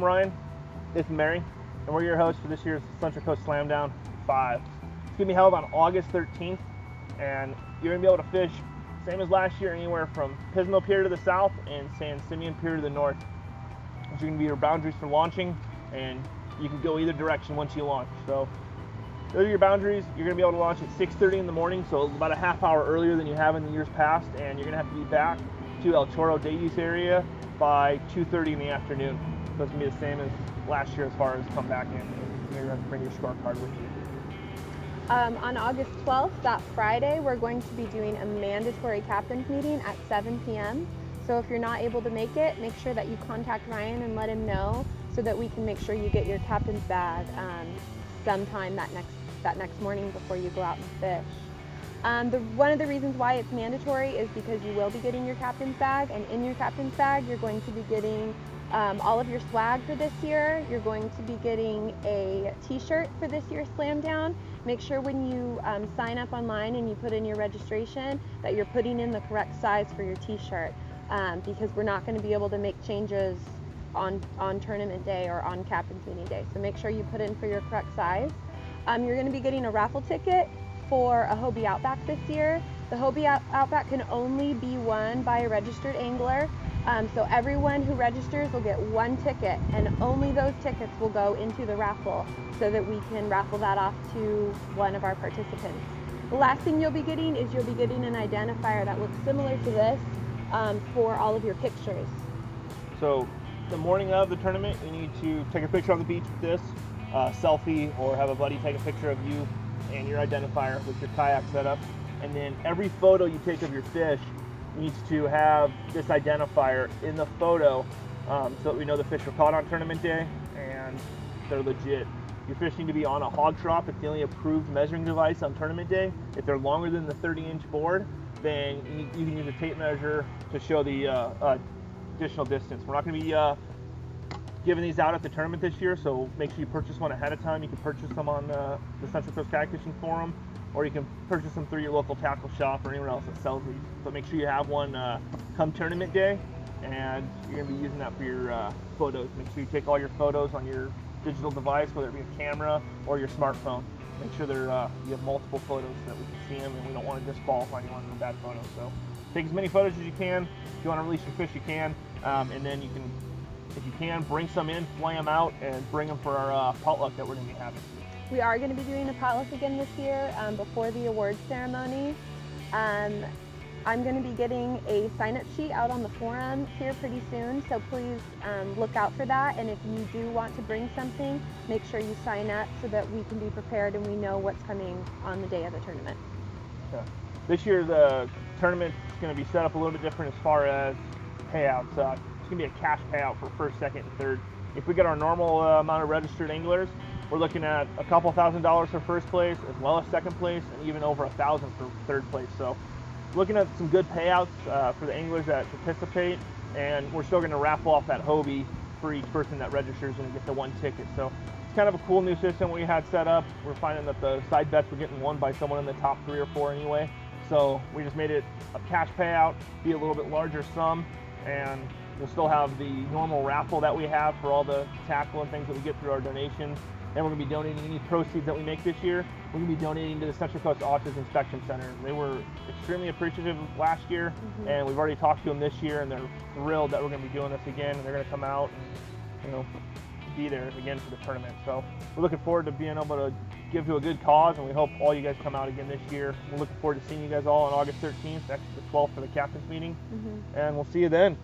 Ryan. This is Mary, and we're your hosts for this year's Central Coast Slamdown 5. It's going to be held on August 13th, and you're going to be able to fish, same as last year, anywhere from Pismo Pier to the south and San Simeon Pier to the north. Those are going to be your boundaries for launching, and you can go either direction once you launch. So those are your boundaries. You're going to be able to launch at 6:30 in the morning, so about a half hour earlier than you have in the years past, and you're going to have to be back to El Chorro Day Use area by 2:30 in the afternoon. So it's going to be the same as last year as far as come back in. You're going to have to bring your scorecard with you. On August 12th, that Friday, we're going to be doing a mandatory captain's meeting at 7 p.m. So if you're not able to make it, make sure that you contact Ryan and let him know so that we can make sure you get your captain's bag sometime that next morning before you go out and fish. One of the reasons why it's mandatory is because you will be getting your captain's bag, and in your captain's bag you're going to be getting all of your swag for this year. You're going to be getting a t-shirt for this year's Slam Down. Make sure when you sign up online and you put in your registration that you're putting in the correct size for your t-shirt, because we're not going to be able to make changes on tournament day or on captain's meeting day. So make sure you put in for your correct size. You're going to be getting a raffle ticket for a Hobie Outback this year. The Hobie Outback can only be won by a registered angler. So everyone who registers will get one ticket, and only those tickets will go into the raffle so that we can raffle that off to one of our participants. The last thing you'll be getting is you'll be getting an identifier that looks similar to this for all of your pictures. So the morning of the tournament, you need to take a picture on the beach with this, selfie, or have a buddy take a picture of you and your identifier with your kayak setup. And then every photo you take of your fish needs to have this identifier in the photo, so that we know the fish were caught on tournament day and they're legit. Your fish need to be on a hog trough. It's the only approved measuring device on tournament day. If they're longer than the 30-inch board, then you can use a tape measure to show the additional distance. We're not going to be giving these out at the tournament this year, so make sure you purchase one ahead of time. You can purchase them on the Central Coast Kayak Fishing Forum, or you can purchase them through your local tackle shop or anyone else that sells these. But make sure you have one come tournament day, and you're going to be using that for your photos. Make sure you take all your photos on your digital device, whether it be a camera or your smartphone. Make sure you have multiple photos so that we can see them, and we don't want to disqualify anyone for bad photos. So take as many photos as you can. If you want to release your fish, you can, and then you can, if you can, bring some in, flay them out, and bring them for our potluck that we're going to be having. We are going to be doing a potluck again this year before the awards ceremony. I'm going to be getting a sign-up sheet out on the forum here pretty soon, so please look out for that. And if you do want to bring something, make sure you sign up so that we can be prepared and we know what's coming on the day of the tournament. Yeah. This year the tournament is going to be set up a little bit different as far as payouts. It's going to be a cash payout for first, second, and third. If we get our normal amount of registered anglers, we're looking at a couple $1,000s for first place, as well as second place, and even over $1,000 for third place. So looking at some good payouts for the anglers that participate, and we're still going to raffle off that Hobie for each person that registers and get the one ticket. So it's kind of a cool new system we had set up. We're finding that the side bets were getting won by someone in the top 3 or 4 anyway. So we just made it a cash payout, be a little bit larger sum, and we'll still have the normal raffle that we have for all the tackle and things that we get through our donations. And we're going to be donating any proceeds that we make this year. We're going to be donating to the Central Coast Autism Inspection Center. They were extremely appreciative last year, and we've already talked to them this year, and they're thrilled that we're going to be doing this again. And they're going to come out and, be there again for the tournament. So we're looking forward to being able to give to a good cause, and we hope all you guys come out again this year. We're looking forward to seeing you guys all on August 13th, actually the 12th for the captain's meeting, and we'll see you then.